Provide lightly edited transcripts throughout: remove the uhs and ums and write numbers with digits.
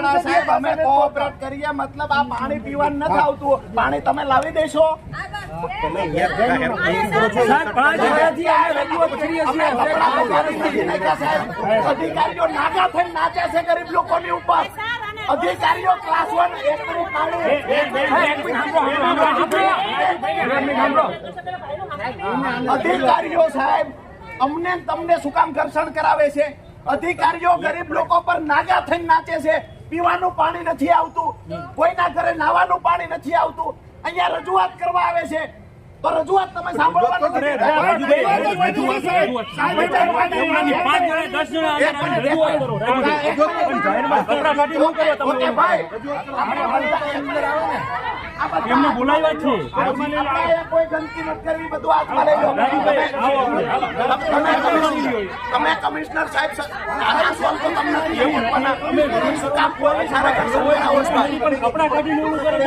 સાહેબ અમે કોઓપરેટ કરીએ, મતલબ આ પાણી પીવાનું નથી આવતું, પાણી તમે લાવી દેશો? અધિકારીઓ નાગા થઈને નાચે છે ગરીબ લોકોની ઉપર. અધિકારીઓ ક્લાસ 1 અધિકારીઓ સાહેબ અમને તમને શું કામ ઘર્ષણ કરાવે છે? અધિકારીઓ ગરીબ લોકો પર નાગા થઈને નાચે છે. પીવાનું પાણી નથી આવતું, કોઈના ઘરે નાવાનું પાણી નથી આવતું, અહીંયા રજૂઆત કરવા આવે છે. તો રજૂઆત તમે સાંભળવા નથી દેતા. એમને બોલાવ્યા છે. કોઈ ગંદકી નથી કરવી, બધું હાથમાં લઈ લો. તમે કમિશનર સાહેબ કપડા કાઢીને એવું કરે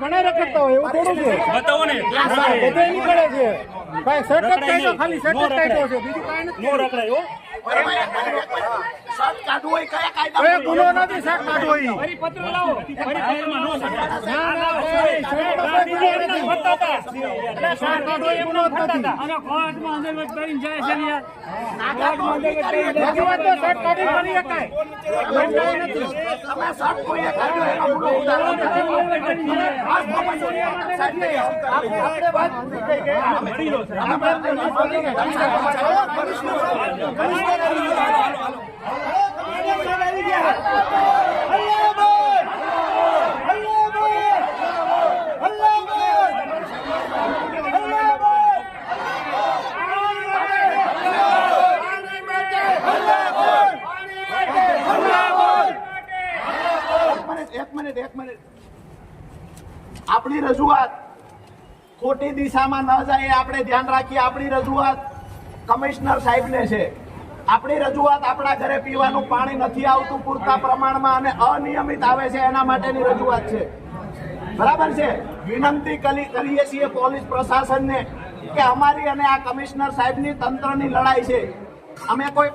ઘણા રખડતા હોય એવું થોડું છે. બતાવો ને બધે નીકળે છે. ભાઈ શર્ટ જ કાઢ્યો, ખાલી શર્ટ જ કાઢ્યો છે, બીજું કાંઈ નથી. નો રખડાયો. શર્ટ કાઢવું હોય કયા કાયદા? કોઈ ગુનો નથી શર્ટ કાઢવો ઈ. ફરી પત્ર લાવો. ફરી ફાઇલમાં નો શર્ટ કાઢવો ઈ ગુનો જ નથી. અને કોર્ટમાં અંદર કરીને જાય છે યાર. રજૂઆત તો શર્ટ કાઢી કરી શકાય. કાંઈ નથી. તમે શર્ટ કોઈએ કાઢ્યો એનો ગુનો ઉતારો નથી. આપણે વાત નથી થઈ ગઈ. એક મિનિટ આપણી રજૂઆત ખોટી દિશામાં ન જાય આપણે ધ્યાન રાખીએ. આપણી રજૂઆત કમિશનર સાહેબને છે. આપણી રજૂઆત આપણા ઘરે પીવાનું પાણી નથી આવતું પૂરતા પ્રમાણમાં અને અનિયમિત આવે છે એના માટેની રજૂઆત છે. બરાબર છે. વિનંતી કરીએ છીએ પોલીસ પ્રશાસનને કે અમારી અને આ કમિશનર સાહેબની તંત્રની લડાઈ છે. અમે કોઈ